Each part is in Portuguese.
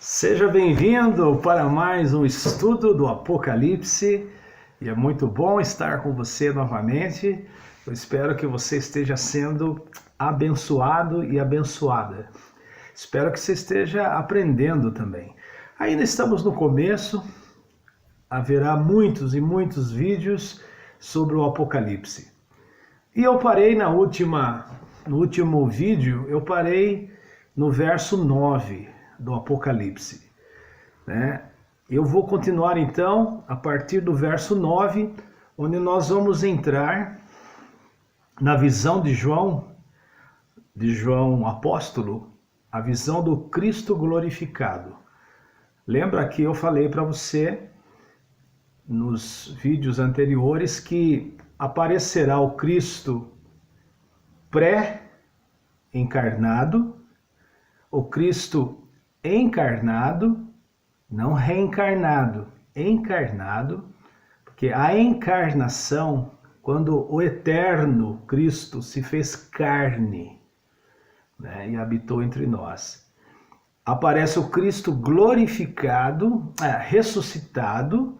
Seja bem-vindo para mais um estudo do Apocalipse e é muito bom estar com você novamente. Eu espero que você esteja sendo abençoado e abençoada. Espero que você esteja aprendendo também. Ainda estamos no começo, haverá muitos e muitos vídeos sobre o Apocalipse. E eu parei no último vídeo, eu parei no verso 9 do Apocalipse, né? Eu vou continuar então a partir do verso 9, onde nós vamos entrar na visão de João apóstolo, a visão do Cristo glorificado. Lembra que eu falei para você nos vídeos anteriores que aparecerá o Cristo pré-encarnado, o Cristo encarnado, não reencarnado, encarnado, porque a encarnação, quando o eterno Cristo se fez carne, né, e habitou entre nós, aparece o Cristo glorificado, ressuscitado,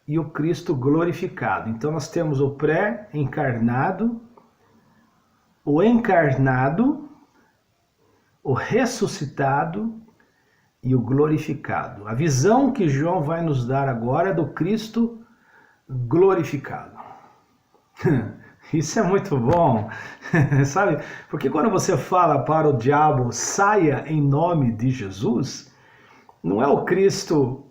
e o Cristo glorificado. Então nós temos o pré-encarnado, o encarnado, o ressuscitado e o glorificado. A visão que João vai nos dar agora é do Cristo glorificado. Isso é muito bom, sabe? Porque quando você fala para o diabo, saia em nome de Jesus, não é o Cristo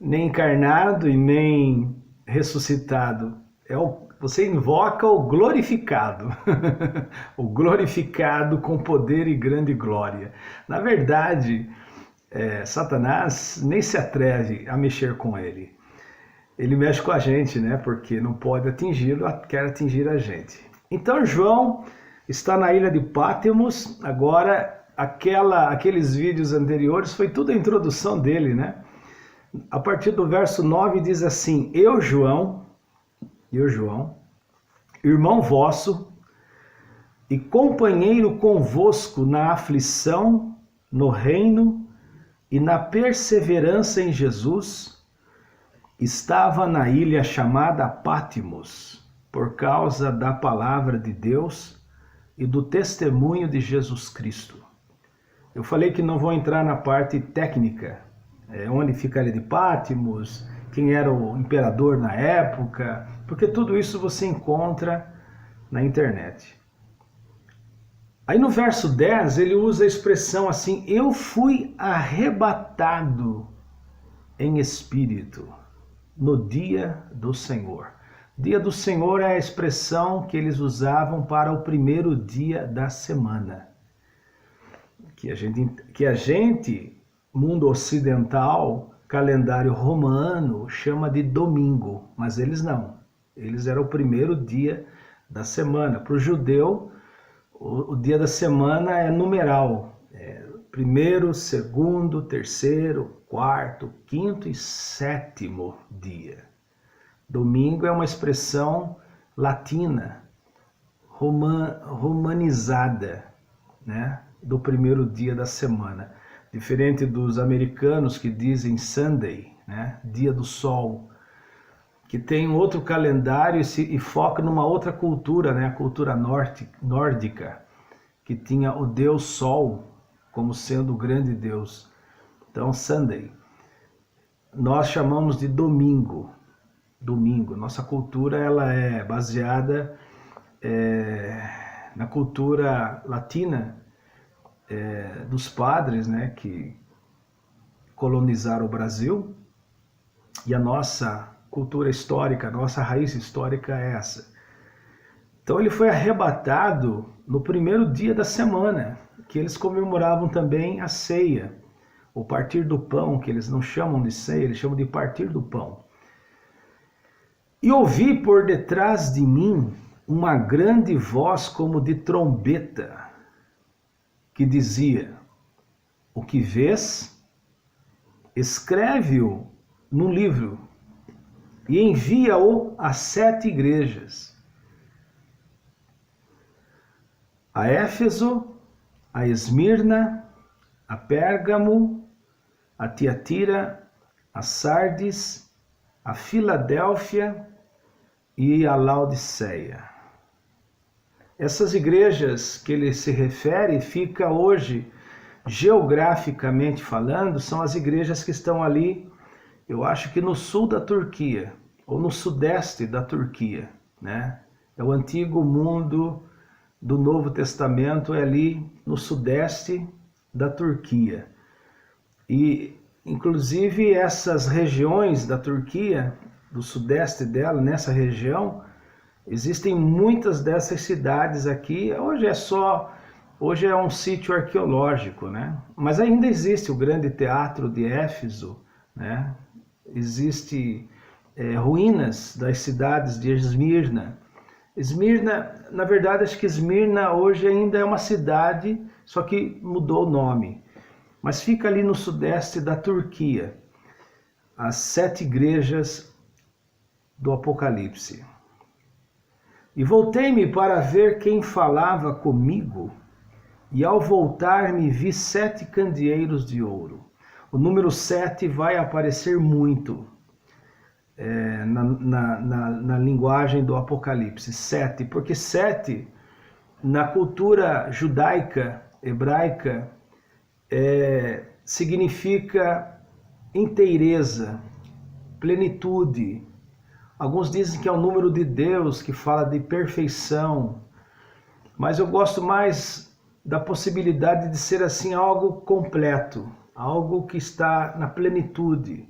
nem encarnado e nem ressuscitado. Você invoca o glorificado, o glorificado com poder e grande glória. Na verdade, Satanás nem se atreve a mexer com ele. Ele mexe com a gente, né? Porque não pode atingi-lo, quer atingir a gente. Então João está na ilha de Pátimos. Agora, aqueles vídeos anteriores foi tudo a introdução dele, né? A partir do verso 9 diz assim: Eu, João, irmão vosso e companheiro convosco na aflição, no reino e na perseverança em Jesus, estava na ilha chamada Pátimos, por causa da palavra de Deus e do testemunho de Jesus Cristo. Eu falei que não vou entrar na parte técnica, onde fica a ilha de Pátimos, quem era o imperador na época, porque tudo isso você encontra na internet. Aí no verso 10 ele usa a expressão assim: eu fui arrebatado em espírito no dia do Senhor. Dia do Senhor é a expressão que eles usavam para o primeiro dia da semana. Que a gente, mundo ocidental, calendário romano, chama de domingo, mas eles não. Eles eram o primeiro dia da semana. Para o judeu, o dia da semana é numeral. Primeiro, segundo, terceiro, quarto, quinto e sétimo dia. Domingo é uma expressão latina, romanizada, né, do primeiro dia da semana. Diferente dos americanos que dizem Sunday, né, dia do sol, que tem um outro calendário e foca numa outra cultura, né, a cultura nórdica, que tinha o Deus Sol como sendo o grande Deus. Então, Sunday. Nós chamamos de domingo. Domingo. Nossa cultura ela é baseada na cultura latina, dos padres, né, que colonizaram o Brasil, e a nossa cultura histórica, a nossa raiz histórica é essa. Então ele foi arrebatado no primeiro dia da semana, que eles comemoravam também a ceia, o partir do pão, que eles não chamam de ceia, eles chamam de partir do pão. E ouvi por detrás de mim uma grande voz como de trombeta, que dizia: o que vês, escreve-o num livro e envia-o às 7 igrejas: a Éfeso, a Esmirna, a Pérgamo, a Tiatira, a Sardes, a Filadélfia e a Laodiceia. Essas igrejas que ele se refere fica hoje, geograficamente falando, são as igrejas que estão ali, eu acho que no sul da Turquia, ou no sudeste da Turquia, né? É o antigo mundo do Novo Testamento, é ali no sudeste da Turquia. E, inclusive, essas regiões da Turquia, do sudeste dela, nessa região, existem muitas dessas cidades aqui. Hoje é um sítio arqueológico, né? Mas ainda existe o grande teatro de Éfeso, né? Existe ruínas das cidades de Esmirna. Esmirna, na verdade, acho que Esmirna hoje ainda é uma cidade, só que mudou o nome. Mas fica ali no sudeste da Turquia, as 7 igrejas do Apocalipse. E voltei-me para ver quem falava comigo, e ao voltar-me vi 7 candeeiros de ouro. O número 7 vai aparecer muito na linguagem do Apocalipse. 7, porque 7, na cultura judaica, hebraica, significa inteireza, plenitude. Alguns dizem que é o número de Deus, que fala de perfeição, mas eu gosto mais da possibilidade de ser assim algo completo, algo que está na plenitude.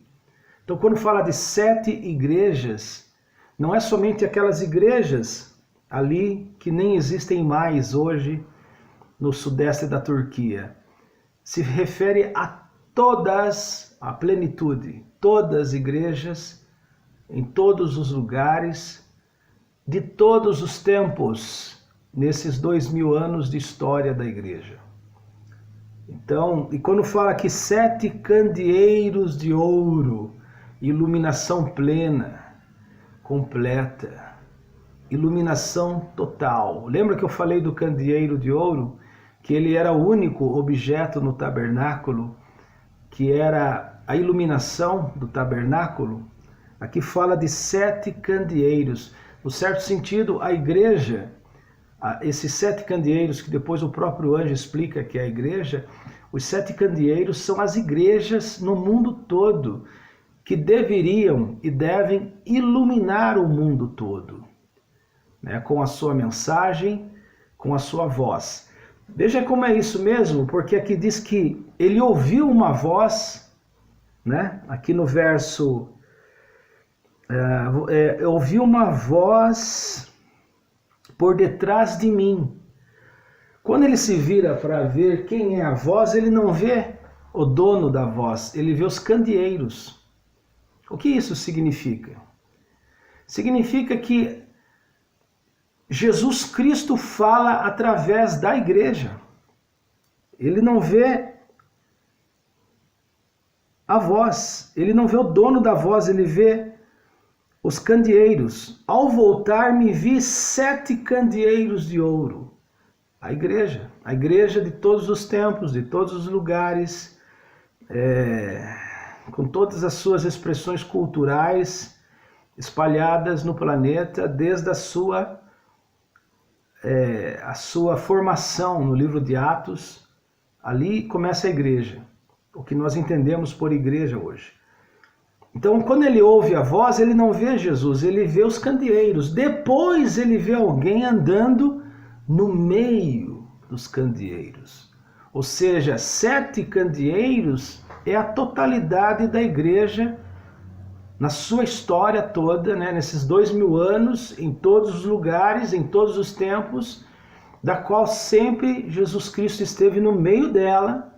Então, quando fala de 7 igrejas, não é somente aquelas igrejas ali que nem existem mais hoje no sudeste da Turquia. Se refere a todas, a plenitude, todas as igrejas, em todos os lugares, de todos os tempos, nesses 2000 anos de história da igreja. Então, e quando fala que 7 candeeiros de ouro, iluminação plena, completa, iluminação total. Lembra que eu falei do candeeiro de ouro? Que ele era o único objeto no tabernáculo, que era a iluminação do tabernáculo. Aqui fala de 7 candeeiros. No certo sentido, a igreja, esses 7 candeeiros, que depois o próprio anjo explica que é a igreja, os 7 candeeiros são as igrejas no mundo todo, que deveriam e devem iluminar o mundo todo, né, com a sua mensagem, com a sua voz. Veja como é isso mesmo, porque aqui diz que ele ouviu uma voz, né? Aqui no verso, ouviu uma voz por detrás de mim. Quando ele se vira para ver quem é a voz, ele não vê o dono da voz, ele vê os candeeiros. O que isso significa? Significa que Jesus Cristo fala através da igreja. Ele não vê a voz, ele não vê o dono da voz, ele vê os candeeiros. Ao voltar, me vi 7 candeeiros de ouro. A igreja de todos os tempos, de todos os lugares, com todas as suas expressões culturais espalhadas no planeta, desde a sua formação no livro de Atos. Ali começa a igreja, o que nós entendemos por igreja hoje. Então, quando ele ouve a voz, ele não vê Jesus, ele vê os candeeiros. Depois ele vê alguém andando no meio dos candeeiros. Ou seja, 7 candeeiros é a totalidade da igreja na sua história toda, né, nesses 2000 anos, em todos os lugares, em todos os tempos, da qual sempre Jesus Cristo esteve no meio dela.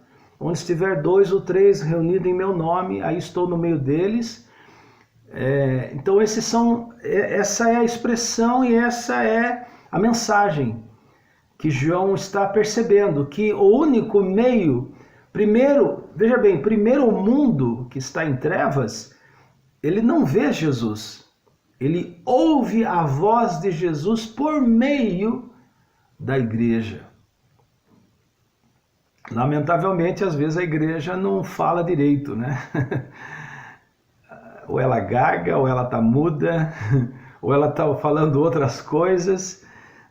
Onde estiver 2 ou 3 reunidos em meu nome, aí estou no meio deles. Então essa é a expressão e essa é a mensagem que João está percebendo, que o único meio, primeiro o mundo que está em trevas, ele não vê Jesus, ele ouve a voz de Jesus por meio da igreja. Lamentavelmente, às vezes a igreja não fala direito, né? Ou ela gaga, ou ela tá muda, ou ela tá falando outras coisas,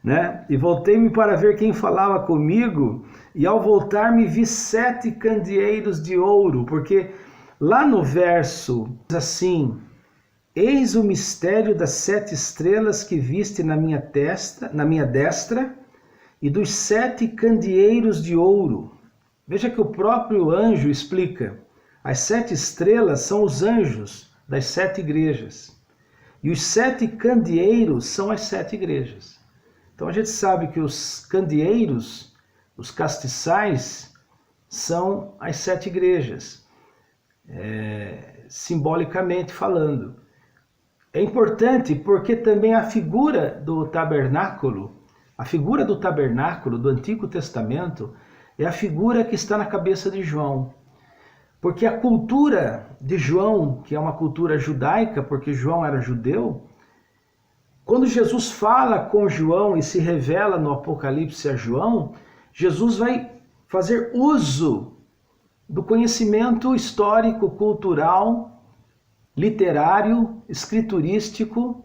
né? E voltei-me para ver quem falava comigo, e ao voltar me vi 7 candeeiros de ouro, porque lá no verso diz assim: eis o mistério das 7 estrelas que viste na minha destra, e dos 7 candeeiros de ouro. Veja que o próprio anjo explica. As 7 estrelas são os anjos das 7 igrejas. E os 7 candeeiros são as 7 igrejas. Então a gente sabe que os candeeiros, os castiçais, são as 7 igrejas, simbolicamente falando. É importante porque também a figura do tabernáculo do Antigo Testamento é a figura que está na cabeça de João. Porque a cultura de João, que é uma cultura judaica, porque João era judeu, quando Jesus fala com João e se revela no Apocalipse a João, Jesus vai fazer uso do conhecimento histórico, cultural, literário, escriturístico,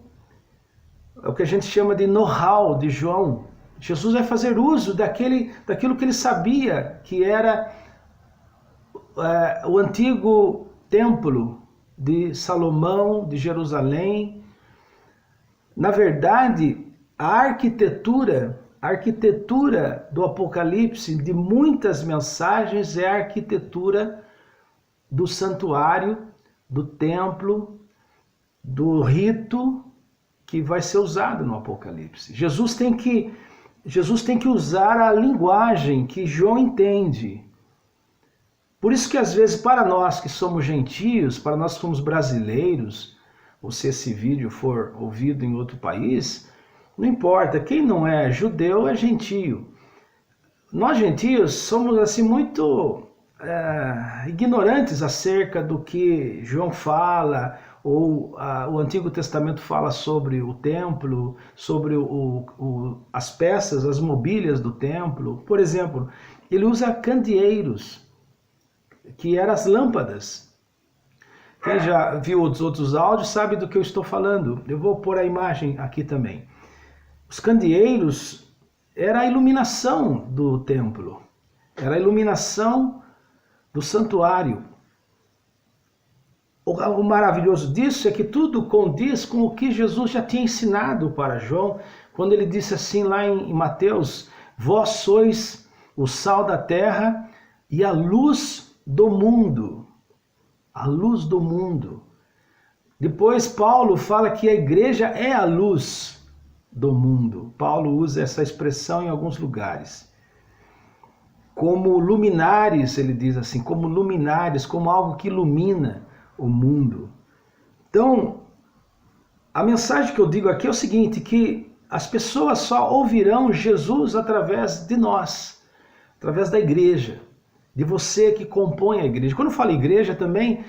é o que a gente chama de know-how de João. Jesus vai fazer uso daquilo que ele sabia, que era o antigo templo de Salomão, de Jerusalém. Na verdade, a arquitetura do Apocalipse, de muitas mensagens, é a arquitetura do santuário, do templo, do rito que vai ser usado no Apocalipse. Jesus tem que usar a linguagem que João entende. Por isso que às vezes para nós que somos gentios, para nós que somos brasileiros, ou se esse vídeo for ouvido em outro país, não importa, quem não é judeu é gentio. Nós gentios somos assim muito ignorantes acerca do que João fala, ou o Antigo Testamento fala sobre o templo, sobre as peças, as mobílias do templo. Por exemplo, ele usa candeeiros, que eram as lâmpadas. Quem já viu os outros áudios sabe do que eu estou falando. Eu vou pôr a imagem aqui também. Os candeeiros era a iluminação do templo, era a iluminação do santuário. O maravilhoso disso é que tudo condiz com o que Jesus já tinha ensinado para João, quando ele disse assim lá em Mateus: vós sois o sal da terra e a luz do mundo. A luz do mundo. Depois Paulo fala que a igreja é a luz do mundo. Paulo usa essa expressão em alguns lugares. Como luminares, ele diz assim, como luminares, como algo que ilumina o mundo. Então, a mensagem que eu digo aqui é o seguinte, que as pessoas só ouvirão Jesus através de nós, através da igreja, de você que compõe a igreja. Quando eu falo igreja também,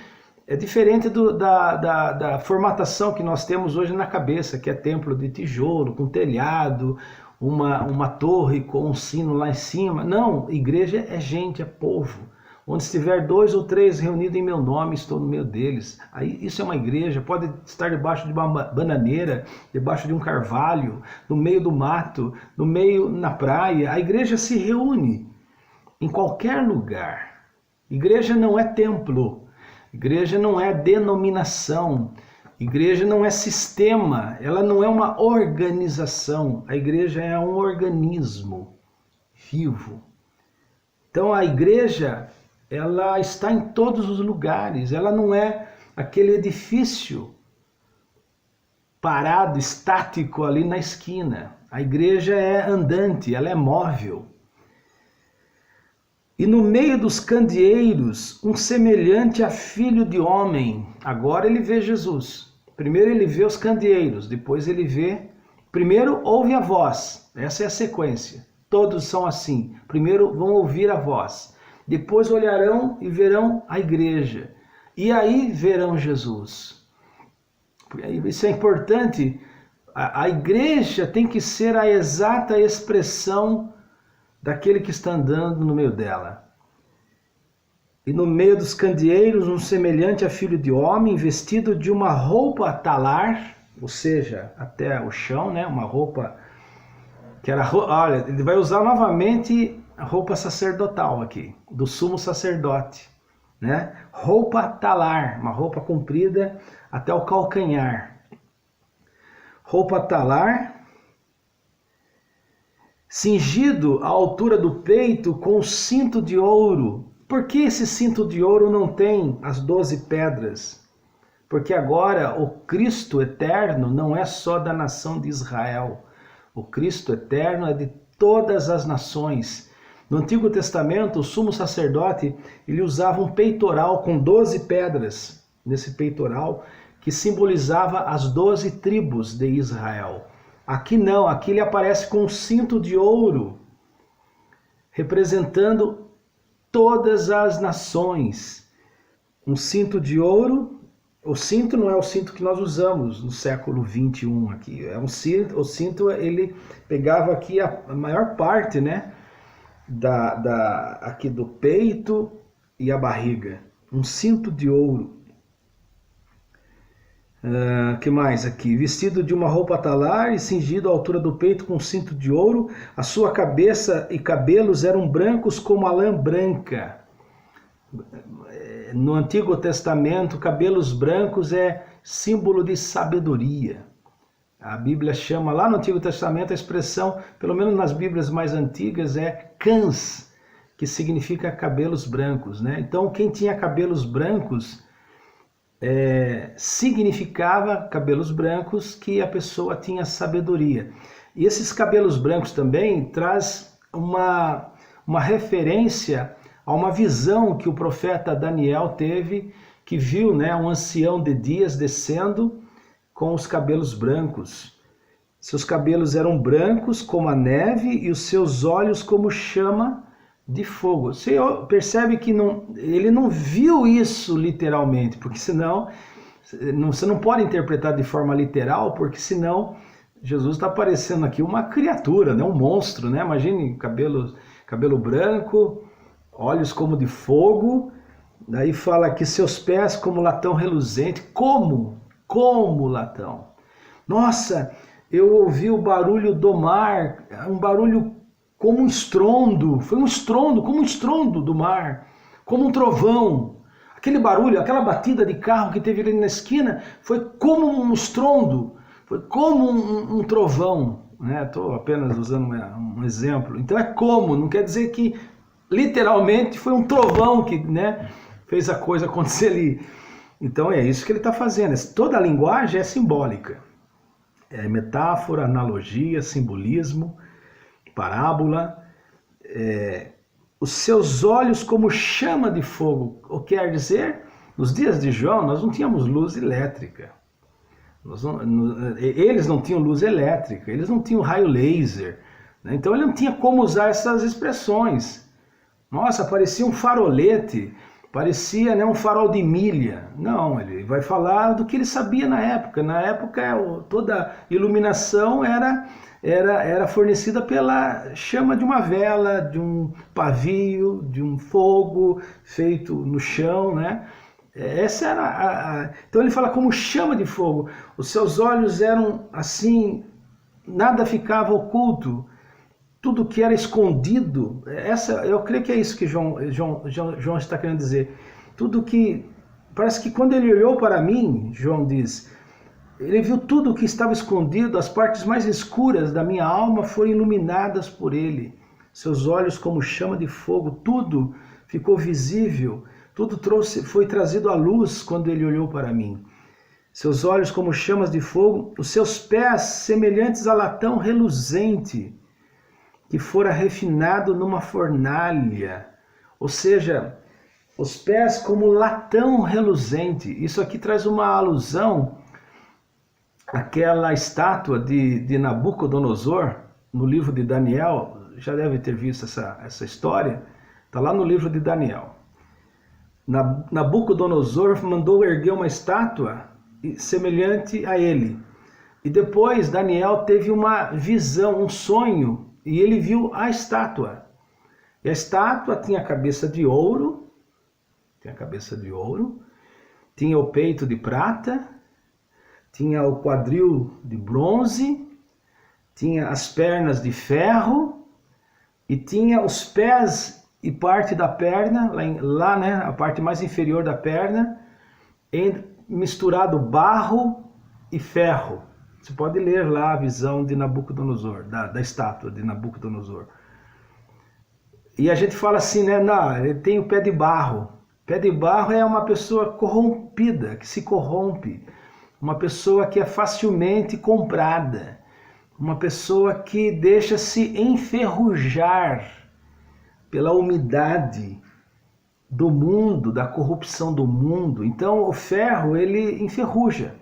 é diferente da formatação que nós temos hoje na cabeça, que é templo de tijolo, com telhado, uma torre com um sino lá em cima. Não, igreja é gente, é povo. Onde estiver 2 ou 3 reunidos em meu nome, estou no meio deles. Aí, isso é uma igreja, pode estar debaixo de uma bananeira, debaixo de um carvalho, no meio do mato, no meio na praia. A igreja se reúne em qualquer lugar. Igreja não é templo, igreja não é denominação, igreja não é sistema, ela não é uma organização. A igreja é um organismo vivo. Então a igreja, ela está em todos os lugares, ela não é aquele edifício parado, estático ali na esquina. A igreja é andante, ela é móvel. E no meio dos candeeiros, um semelhante a filho de homem. Agora ele vê Jesus. Primeiro ele vê os candeeiros, depois ele vê... Primeiro ouve a voz, essa é a sequência. Todos são assim. Primeiro vão ouvir a voz. Depois olharão e verão a igreja. E aí verão Jesus. Isso é importante. A igreja tem que ser a exata expressão daquele que está andando no meio dela. E no meio dos candeeiros, um semelhante a filho de homem, vestido de uma roupa talar, ou seja, até o chão, né? Uma roupa que era... Olha, ele vai usar novamente a roupa sacerdotal aqui, do sumo sacerdote, né? Roupa talar, uma roupa comprida até o calcanhar. Roupa talar, cingido à altura do peito com cinto de ouro. Por que esse cinto de ouro não tem as 12 pedras? Porque agora o Cristo eterno não é só da nação de Israel. O Cristo eterno é de todas as nações. No Antigo Testamento, o sumo sacerdote ele usava um peitoral com 12 pedras nesse peitoral, que simbolizava as 12 tribos de Israel. Aqui não, aqui ele aparece com um cinto de ouro, representando todas as nações. Um cinto de ouro, o cinto não é o cinto que nós usamos no século 21 aqui, é um cinto, o cinto ele pegava aqui a maior parte, né, aqui do peito e a barriga. Um cinto de ouro. Que mais aqui? Vestido de uma roupa talar e cingido à altura do peito com um cinto de ouro, a sua cabeça e cabelos eram brancos como a lã branca. No Antigo Testamento, cabelos brancos é símbolo de sabedoria. A Bíblia chama lá no Antigo Testamento a expressão, pelo menos nas Bíblias mais antigas, é cãs, que significa cabelos brancos, né? Então, quem tinha cabelos brancos significava cabelos brancos que a pessoa tinha sabedoria. E esses cabelos brancos também traz uma referência a uma visão que o profeta Daniel teve, que viu, né, um ancião de dias descendo com os cabelos brancos. Seus cabelos eram brancos como a neve e os seus olhos como chama de fogo. Você percebe que ele não viu isso literalmente, porque senão você não pode interpretar de forma literal, porque senão Jesus está parecendo aqui uma criatura, né? Um monstro, né? Imagine cabelo branco, olhos como de fogo, daí fala que seus pés como latão reluzente. Como latão. Nossa, eu ouvi o barulho do mar, um barulho como um estrondo, foi um estrondo, como um estrondo do mar, como um trovão. Aquele barulho, aquela batida de carro que teve ali na esquina, foi como um estrondo, foi como um trovão. Estou apenas usando um exemplo. Então é como, não quer dizer que literalmente foi um trovão que, né, fez a coisa acontecer ali. Então é isso que ele está fazendo. Toda a linguagem é simbólica. É metáfora, analogia, simbolismo, parábola. Os seus olhos como chama de fogo. O que quer dizer? Nos dias de João nós não tínhamos luz elétrica. Eles não tinham luz elétrica, eles não tinham raio laser. Né? Então ele não tinha como usar essas expressões. Nossa, parecia um farolete, parecia, né, um farol de milha. Não, ele vai falar do que ele sabia na época. Na época toda iluminação era fornecida pela chama de uma vela, de um pavio, de um fogo feito no chão, né? Essa era Então ele fala como chama de fogo. Os seus olhos eram assim, nada ficava oculto. Tudo que era escondido, eu creio que é isso que João está querendo dizer. Tudo que, parece que quando ele olhou para mim, João diz, ele viu tudo que estava escondido, as partes mais escuras da minha alma foram iluminadas por ele. Seus olhos como chama de fogo, tudo ficou visível, tudo foi trazido à luz quando ele olhou para mim. Seus olhos como chamas de fogo, os seus pés semelhantes a latão reluzente, que fora refinado numa fornalha. Ou seja, os pés como latão reluzente. Isso aqui traz uma alusão àquela estátua de Nabucodonosor, no livro de Daniel. Já deve ter visto essa história. Está lá no livro de Daniel. Nabucodonosor mandou erguer uma estátua semelhante a ele. E depois Daniel teve uma visão, um sonho, e ele viu a estátua. E a estátua tinha a cabeça de ouro, tinha a cabeça de ouro, tinha o peito de prata, tinha o quadril de bronze, tinha as pernas de ferro e tinha os pés e parte da perna, lá né, a parte mais inferior da perna, misturado barro e ferro. Você pode ler lá a visão de Nabucodonosor, da estátua de Nabucodonosor. E a gente fala assim, né? Não, ele tem o pé de barro. Pé de barro é uma pessoa corrompida, que se corrompe. Uma pessoa que é facilmente comprada. Uma pessoa que deixa-se enferrujar pela umidade do mundo, da corrupção do mundo. Então o ferro, ele enferruja.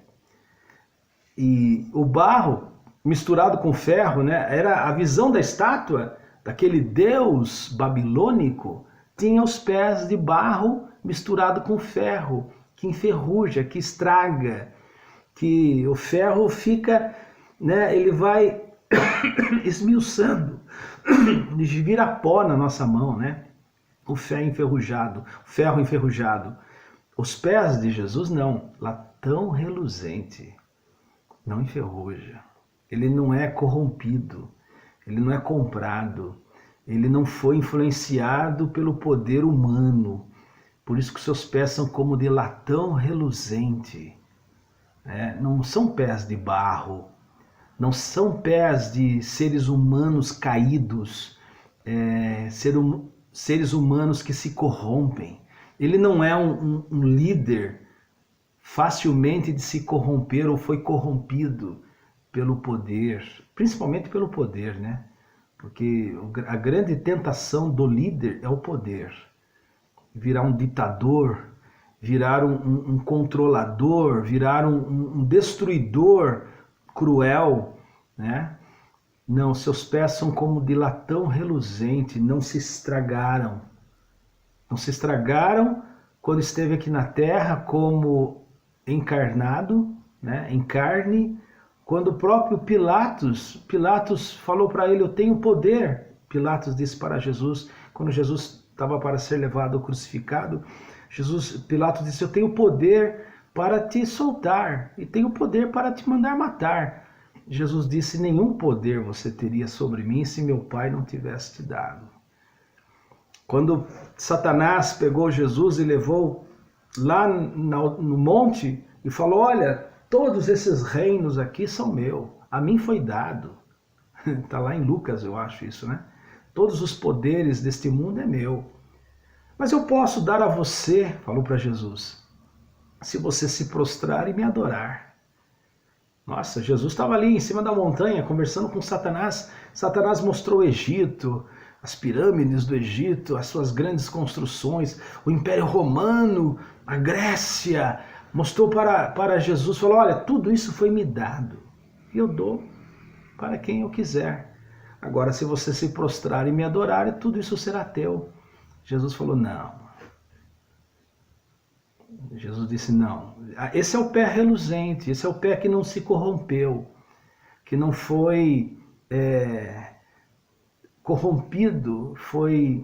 E o barro misturado com ferro, né? Era a visão da estátua daquele deus babilônico, tinha os pés de barro misturado com ferro, que enferruja, que estraga, que o ferro fica, né, ele vai esmiuçando, vira pó na nossa mão, né? O ferro enferrujado. Os pés de Jesus não, latão reluzente, não enferruja. Ele não é corrompido. Ele não é comprado, ele não foi influenciado pelo poder humano. Por isso que seus pés são como de latão reluzente. Não são pés de barro, não são pés de seres humanos caídos, seres humanos que se corrompem. Ele não é um líder facilmente de se corromper ou foi corrompido pelo poder, principalmente pelo poder, né? Porque a grande tentação do líder é o poder. Virar um ditador, virar um controlador, virar um destruidor cruel, né? Não, seus pés são como de latão reluzente, não se estragaram. Não se estragaram quando esteve aqui na terra como encarnado, né? Em carne. Quando o próprio Pilatos falou para ele, eu tenho poder. Pilatos disse para Jesus, quando Jesus estava para ser levado crucificado, Pilatos disse, eu tenho poder para te soltar e tenho poder para te mandar matar. Jesus disse, nenhum poder você teria sobre mim se meu Pai não tivesse te dado. Quando Satanás pegou Jesus e levou lá no monte e falou, olha, todos esses reinos aqui são meus, a mim foi dado. Está lá em Lucas, eu acho isso, né? Todos os poderes deste mundo é meu. Mas eu posso dar a você, falou para Jesus, se você se prostrar e me adorar. Nossa, Jesus estava ali em cima da montanha conversando com Satanás. Satanás mostrou o Egito, as pirâmides do Egito, as suas grandes construções, o Império Romano, a Grécia. Mostrou para Jesus, falou, olha, tudo isso foi me dado. E eu dou para quem eu quiser. Agora, se você se prostrar e me adorar, tudo isso será teu. Jesus falou, não. Jesus disse, não. Esse é o pé reluzente, esse é o pé que não se corrompeu, que não foi corrompido,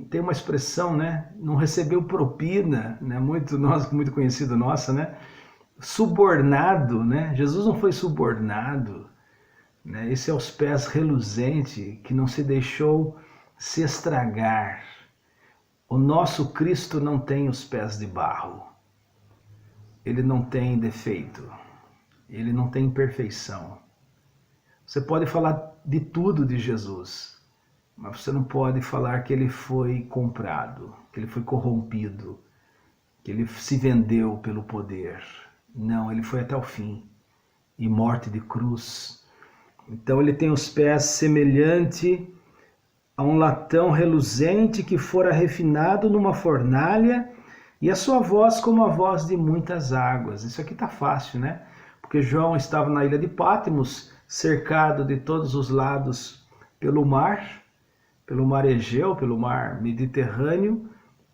tem uma expressão, né? Não recebeu propina, né? Muito conhecido nossa, né? Subornado, né? Jesus não foi subornado, né? Esse é os pés reluzente, que não se deixou se estragar. O nosso Cristo não tem os pés de barro. Ele não tem defeito. Ele não tem imperfeição. Você pode falar de tudo de Jesus, mas você não pode falar que ele foi comprado, que ele foi corrompido, que ele se vendeu pelo poder. Não, ele foi até o fim, e morte de cruz. Então ele tem os pés semelhante a um latão reluzente que fora refinado numa fornalha, e a sua voz como a voz de muitas águas. Isso aqui está fácil, né? Porque João estava na ilha de Patmos, cercado de todos os lados pelo mar Egeu, pelo mar Mediterrâneo,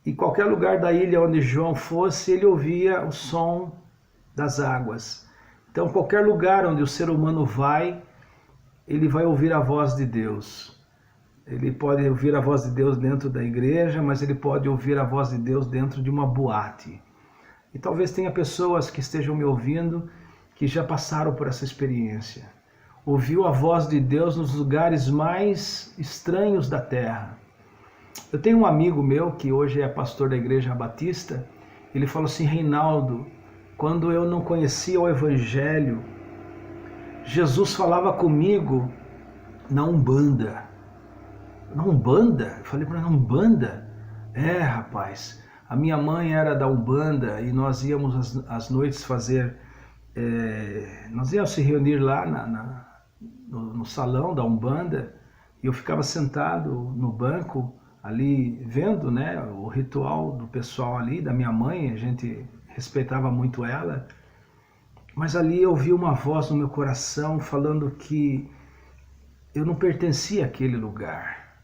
e qualquer lugar da ilha onde João fosse, ele ouvia o som das águas. Então, qualquer lugar onde o ser humano vai, ele vai ouvir a voz de Deus. Ele pode ouvir a voz de Deus dentro da igreja, mas ele pode ouvir a voz de Deus dentro de uma boate. E talvez tenha pessoas que estejam me ouvindo que já passaram por essa experiência. Ouviu a voz de Deus nos lugares mais estranhos da terra. Eu tenho um amigo meu que hoje é pastor da Igreja Batista. Ele falou assim: Reinaldo, quando eu não conhecia o Evangelho, Jesus falava comigo na Umbanda. Na Umbanda? Eu falei para ele: na Umbanda? É, rapaz, a minha mãe era da Umbanda e nós íamos às noites fazer... nós íamos se reunir lá no salão da Umbanda e eu ficava sentado no banco ali vendo, né, o ritual do pessoal ali, da minha mãe. A gente respeitava muito ela, mas ali eu ouvi uma voz no meu coração falando que eu não pertencia àquele lugar.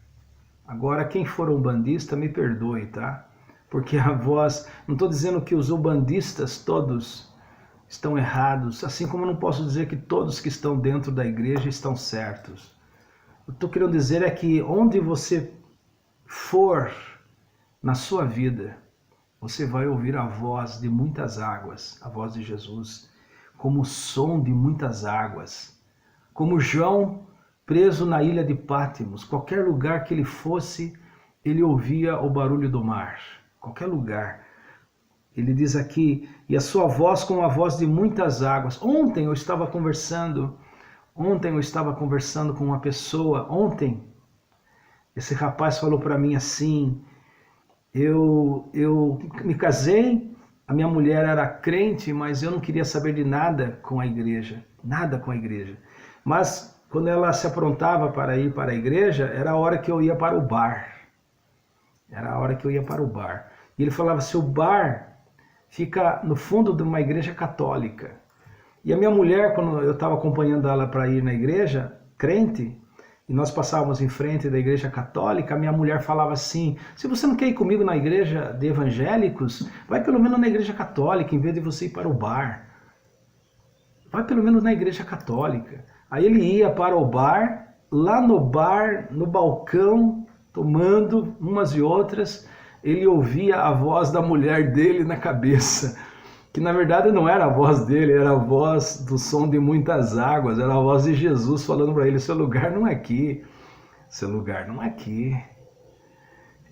Agora, quem for umbandista, me perdoe, tá? Porque a voz... Não estou dizendo que os umbandistas todos estão errados, assim como eu não posso dizer que todos que estão dentro da igreja estão certos. O que eu estou querendo dizer é que onde você for na sua vida, você vai ouvir a voz de muitas águas, a voz de Jesus, como o som de muitas águas. Como João preso na ilha de Patmos, qualquer lugar que ele fosse, ele ouvia o barulho do mar, qualquer lugar. Ele diz aqui: e a sua voz como a voz de muitas águas. Ontem eu estava conversando com uma pessoa, esse rapaz falou para mim assim: eu me casei, a minha mulher era crente, mas eu não queria saber de nada com a igreja, mas quando ela se aprontava para ir para a igreja, era a hora que eu ia para o bar. E ele falava assim: o bar fica no fundo de uma igreja católica. E a minha mulher, quando eu estava acompanhando ela para ir na igreja, crente, e nós passávamos em frente da igreja católica, a minha mulher falava assim: se você não quer ir comigo na igreja de evangélicos, vai pelo menos na igreja católica, em vez de você ir para o bar. Vai pelo menos na igreja católica. Aí ele ia para o bar, lá no bar, no balcão, tomando umas e outras, ele ouvia a voz da mulher dele na cabeça, que na verdade não era a voz dele, era a voz do som de muitas águas, era a voz de Jesus falando para ele: seu lugar não é aqui, seu lugar não é aqui.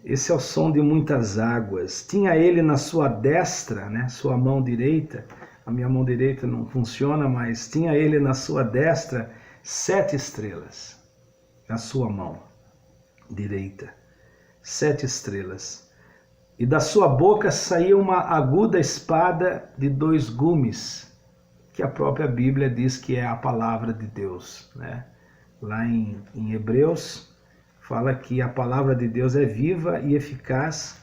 Esse é o som de muitas águas. Tinha ele na sua destra, né, sua mão direita, a minha mão direita não funciona, mas tinha ele na sua destra 7 estrelas, na sua mão direita, 7 estrelas. E da sua boca saía uma aguda espada de 2 gumes, que a própria Bíblia diz que é a palavra de Deus, né? Lá em Hebreus fala que a palavra de Deus é viva e eficaz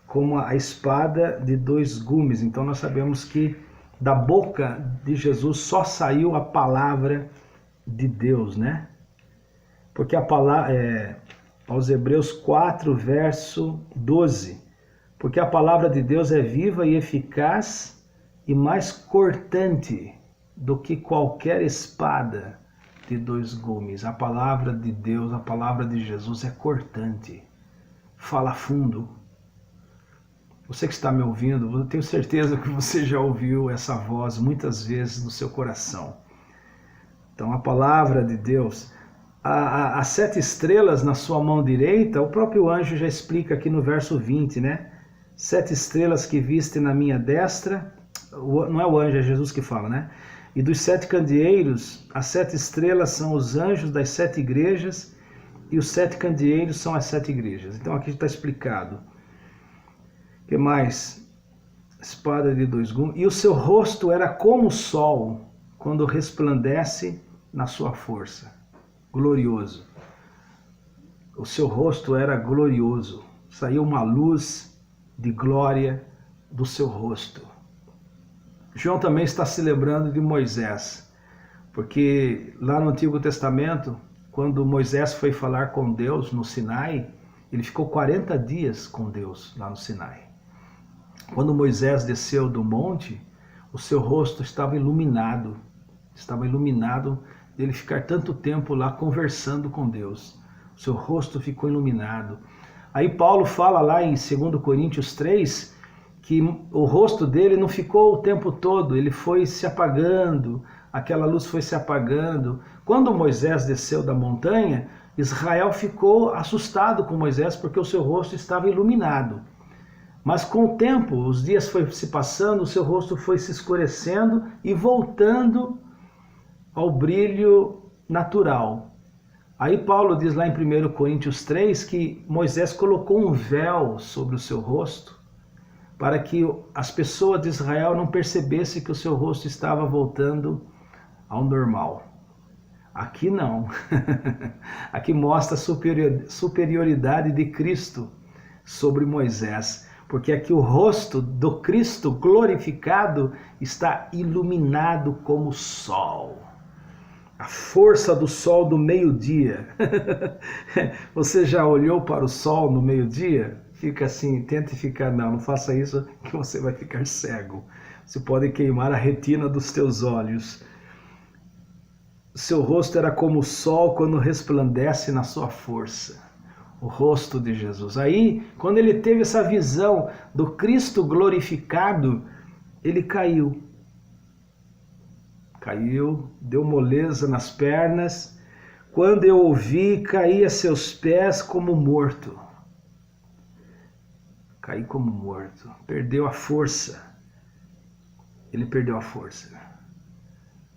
como a espada de 2 gumes. Então nós sabemos que da boca de Jesus só saiu a palavra de Deus, né? Porque a palavra, aos Hebreus 4, verso 12, porque a palavra de Deus é viva e eficaz e mais cortante do que qualquer espada de 2 gumes. A palavra de Deus, a palavra de Jesus é cortante, fala fundo. Você que está me ouvindo, eu tenho certeza que você já ouviu essa voz muitas vezes no seu coração. Então a palavra de Deus, as 7 estrelas na sua mão direita, o próprio anjo já explica aqui no verso 20, né? 7 estrelas que viste na minha destra, não é o anjo, é Jesus que fala, né? E dos 7 candeeiros, as 7 estrelas são os anjos das 7 igrejas e os 7 candeeiros são as 7 igrejas. Então aqui está explicado. O que mais? Espada de 2 gumes. E o seu rosto era como o sol quando resplandece na sua força. Glorioso. O seu rosto era glorioso. Saiu uma luz de glória do seu rosto. João também está se lembrando de Moisés, porque lá no Antigo Testamento, quando Moisés foi falar com Deus no Sinai, ele ficou 40 dias com Deus lá no Sinai. Quando Moisés desceu do monte, o seu rosto estava iluminado dele ficar tanto tempo lá conversando com Deus. seu rosto ficou iluminado. Aí Paulo fala lá em 2 Coríntios 3 que o rosto dele não ficou o tempo todo, ele foi se apagando, aquela luz foi se apagando. Quando Moisés desceu da montanha, Israel ficou assustado com Moisés porque o seu rosto estava iluminado. Mas com o tempo, os dias foi se passando, o seu rosto foi se escurecendo e voltando ao brilho natural. Aí Paulo diz lá em 1 Coríntios 3 que Moisés colocou um véu sobre o seu rosto para que as pessoas de Israel não percebessem que o seu rosto estava voltando ao normal. Aqui não. Aqui mostra a superioridade de Cristo sobre Moisés, porque aqui o rosto do Cristo glorificado está iluminado como o sol. A força do sol do meio-dia. Você já olhou para o sol no meio-dia? Fica assim, tente ficar, não faça isso que você vai ficar cego. Você pode queimar a retina dos teus olhos. Seu rosto era como o sol quando resplandece na sua força. O rosto de Jesus. Aí, quando ele teve essa visão do Cristo glorificado, ele caiu. Caiu, deu moleza nas pernas. Quando eu o vi, caí a seus pés como morto. Caí como morto. Perdeu a força. Ele perdeu a força.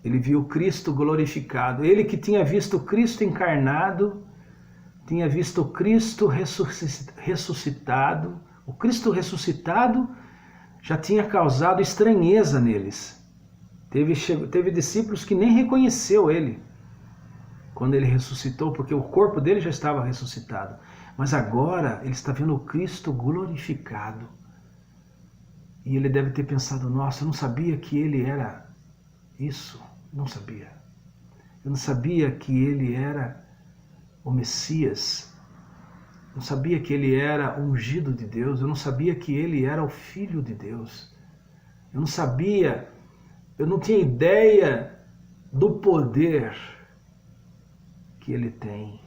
Ele viu Cristo glorificado. Ele que tinha visto Cristo encarnado, tinha visto Cristo ressuscitado. O Cristo ressuscitado já tinha causado estranheza neles. Teve discípulos que nem reconheceu ele quando ele ressuscitou, porque o corpo dele já estava ressuscitado. Mas agora ele está vendo o Cristo glorificado. E ele deve ter pensado, nossa, eu não sabia que ele era isso. Não sabia. Eu não sabia que ele era o Messias. Eu não sabia que ele era ungido de Deus. Eu não sabia que ele era o Filho de Deus. Eu não sabia, eu não tinha ideia do poder que ele tem.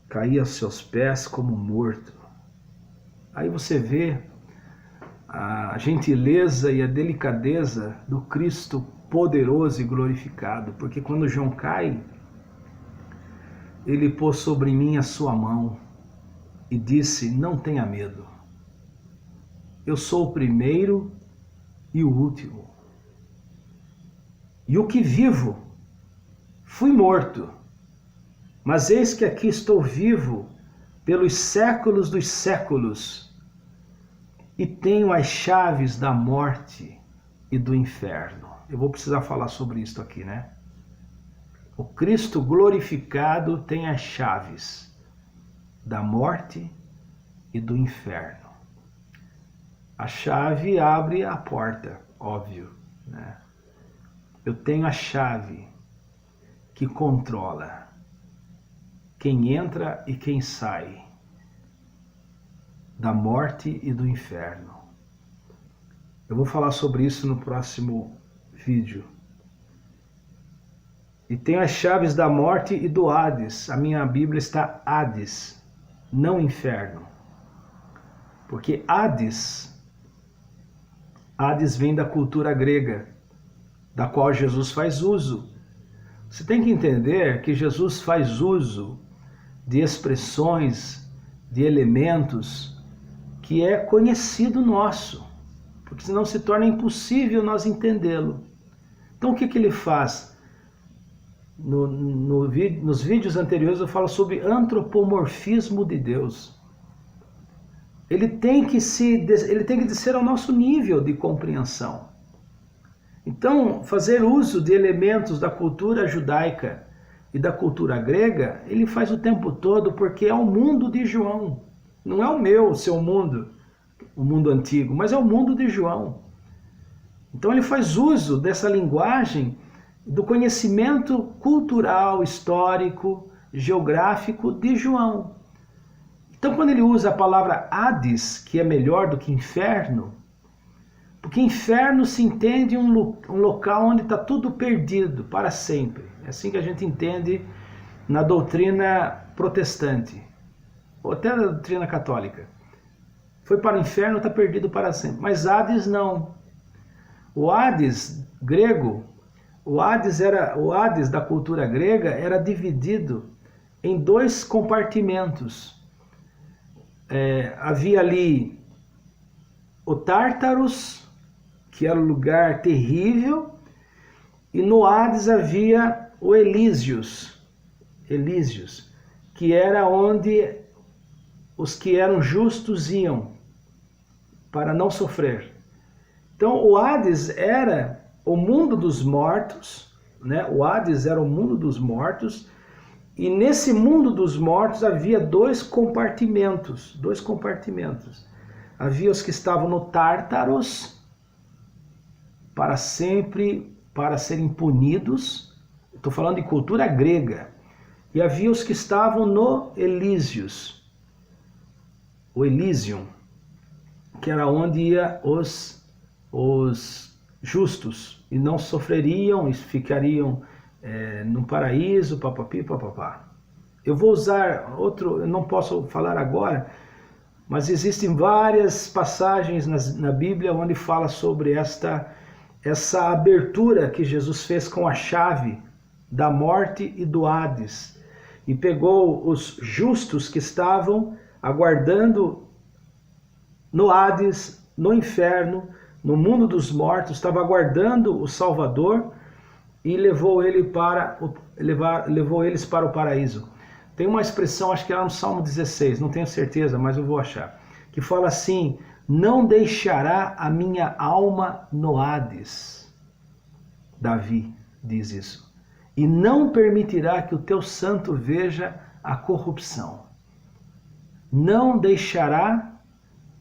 Caí aos seus pés como morto. Aí você vê a gentileza e a delicadeza do Cristo poderoso e glorificado, porque quando João cai, ele pôs sobre mim a sua mão e disse, não tenha medo, eu sou o primeiro e o último, e o que vivo, fui morto, mas eis que aqui estou vivo pelos séculos dos séculos, e tenho as chaves da morte e do inferno. Eu vou precisar falar sobre isso aqui, né? O Cristo glorificado tem as chaves da morte e do inferno. A chave abre a porta, óbvio, né? Eu tenho a chave que controla quem entra e quem sai da morte e do inferno. Eu vou falar sobre isso no próximo vídeo. E tenho as chaves da morte e do Hades. A minha Bíblia está Hades, não inferno. Porque Hades vem da cultura grega, da qual Jesus faz uso. Você tem que entender que Jesus faz uso de expressões, de elementos que é conhecido nosso, porque senão se torna impossível nós entendê-lo. Então o que ele faz? Nos vídeos anteriores eu falo sobre antropomorfismo de Deus. Ele tem que descer ao nosso nível de compreensão. Então, fazer uso de elementos da cultura judaica e da cultura grega, ele faz o tempo todo porque é o mundo de João. Não é o meu, o seu mundo, o mundo antigo, mas é o mundo de João. Então ele faz uso dessa linguagem do conhecimento cultural, histórico, geográfico de João. Então quando ele usa a palavra Hades, que é melhor do que inferno, porque inferno se entende um local onde está tudo perdido para sempre. É assim que a gente entende na doutrina protestante, ou até na doutrina católica. Foi para o inferno, está perdido para sempre. Mas Hades não. O Hades grego, o Hades da cultura grega era dividido em 2 compartimentos. Havia ali o Tártaros, que era um lugar terrível, e no Hades havia o Elísios, que era onde os que eram justos iam para não sofrer. Então o Hades era o mundo dos mortos, né? O Hades era o mundo dos mortos, e nesse mundo dos mortos havia 2 compartimentos. Havia os que estavam no Tártaros, para sempre, para serem punidos. Estou falando de cultura grega. E havia os que estavam no Elísios, o Elysium, que era onde ia os justos, e não sofreriam, e ficariam no paraíso, papapi, papapá. Eu vou usar outro, eu não posso falar agora, mas existem várias passagens na Bíblia onde fala sobre essa abertura que Jesus fez com a chave da morte e do Hades, e pegou os justos que estavam aguardando no Hades, no inferno, no mundo dos mortos, estava aguardando o Salvador, e levou eles para o paraíso. Tem uma expressão, acho que era no Salmo 16, não tenho certeza, mas eu vou achar, que fala assim: não deixará a minha alma no Hades. Davi diz isso. E não permitirá que o teu santo veja a corrupção. Não deixará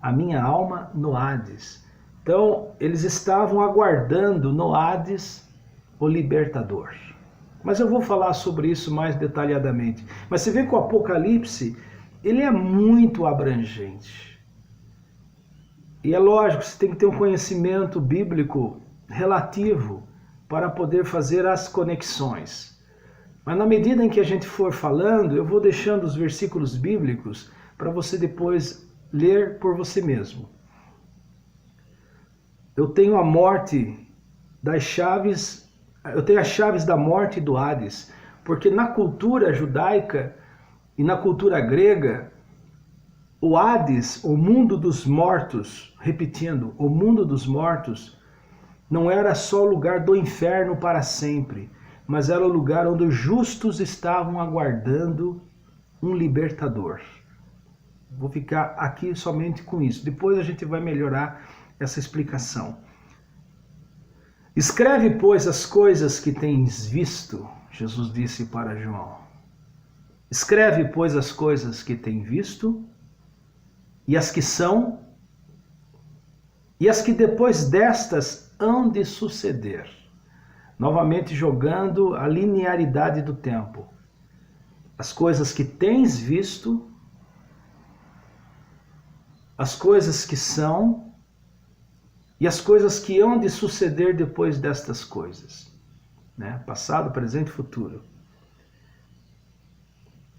a minha alma no Hades. Então, eles estavam aguardando no Hades o libertador. Mas eu vou falar sobre isso mais detalhadamente. Mas você vê que o Apocalipse, ele é muito abrangente. E é lógico, você tem que ter um conhecimento bíblico relativo para poder fazer as conexões. Mas na medida em que a gente for falando, eu vou deixando os versículos bíblicos para você depois ler por você mesmo. Eu tenho a morte das chaves, eu tenho as chaves da morte e do Hades, porque na cultura judaica e na cultura grega, o Hades, o mundo dos mortos, repetindo, o mundo dos mortos, não era só o lugar do inferno para sempre, mas era o lugar onde os justos estavam aguardando um libertador. Vou ficar aqui somente com isso. Depois a gente vai melhorar essa explicação. Escreve, pois, as coisas que tens visto, Jesus disse para João. Escreve, pois, as coisas que tens visto, e as que são, e as que depois destas hão de suceder. Novamente jogando a linearidade do tempo. As coisas que tens visto, as coisas que são, e as coisas que hão de suceder depois destas coisas. Né? Passado, presente e futuro.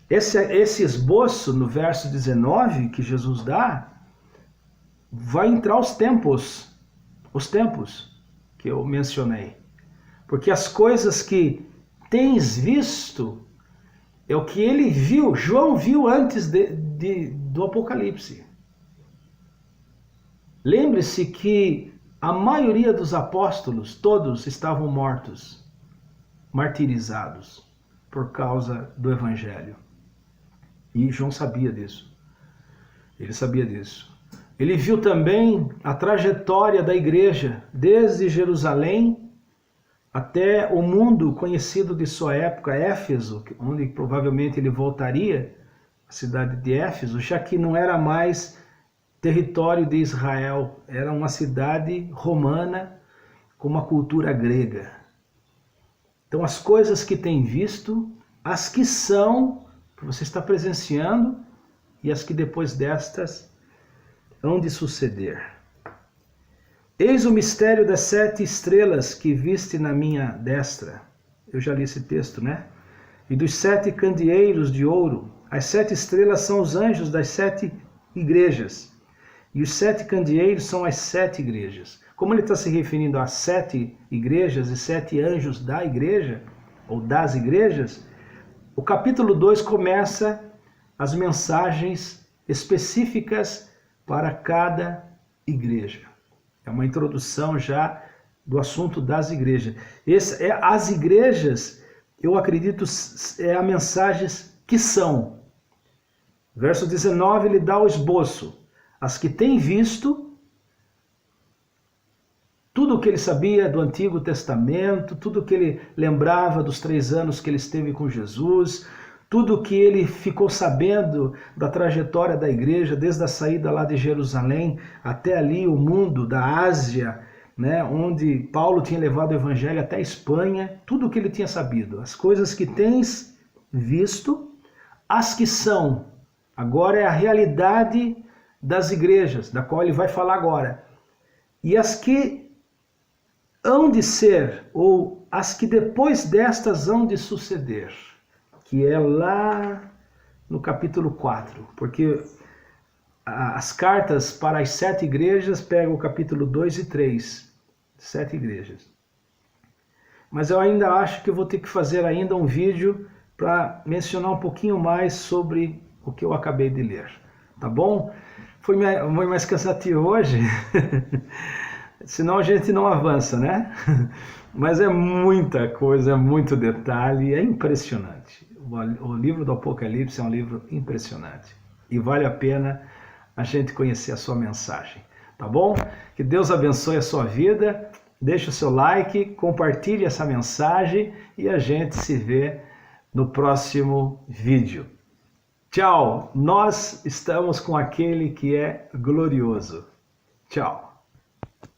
Esse esboço no verso 19 que Jesus dá, vai entrar os tempos que eu mencionei. Porque as coisas que tens visto é o que ele viu, João viu antes do Apocalipse. Lembre-se que a maioria dos apóstolos, todos estavam mortos, martirizados, por causa do Evangelho. E João sabia disso. Ele sabia disso. Ele viu também a trajetória da igreja, desde Jerusalém até o mundo conhecido de sua época, Éfeso, onde provavelmente ele voltaria, a cidade de Éfeso, já que não era mais território de Israel, era uma cidade romana com uma cultura grega. Então as coisas que tem visto, as que são, que você está presenciando, e as que depois destas hão de suceder. Eis o mistério das 7 estrelas que viste na minha destra. Eu já li esse texto, né? e dos 7 candeeiros de ouro. As 7 estrelas são os anjos das 7 igrejas, e os 7 candeeiros são as 7 igrejas. Como ele está se referindo a 7 igrejas e 7 anjos da igreja, ou das igrejas, o capítulo 2 começa as mensagens específicas para cada igreja. É uma introdução já do assunto das igrejas. As igrejas, eu acredito, é a mensagens que são. Verso 19, ele dá o esboço. As que têm visto tudo o que ele sabia do Antigo Testamento, tudo o que ele lembrava dos 3 anos que ele esteve com Jesus, tudo o que ele ficou sabendo da trajetória da igreja, desde a saída lá de Jerusalém até ali o mundo da Ásia, né, onde Paulo tinha levado o evangelho até a Espanha, tudo o que ele tinha sabido, as coisas que tens visto, as que são. Agora é a realidade das igrejas, da qual ele vai falar agora. E as que hão de ser, ou as que depois destas hão de suceder, que é lá no capítulo 4, porque as cartas para as 7 igrejas pegam o capítulo 2 e 3, 7 igrejas. Mas eu ainda acho que eu vou ter que fazer ainda um vídeo para mencionar um pouquinho mais sobre o que eu acabei de ler, tá bom? Foi mais cansativo hoje, senão a gente não avança, né? Mas é muita coisa, é muito detalhe, é impressionante. O livro do Apocalipse é um livro impressionante e vale a pena a gente conhecer a sua mensagem, tá bom? Que Deus abençoe a sua vida, deixe o seu like, compartilhe essa mensagem e a gente se vê no próximo vídeo. Tchau! Nós estamos com aquele que é glorioso. Tchau!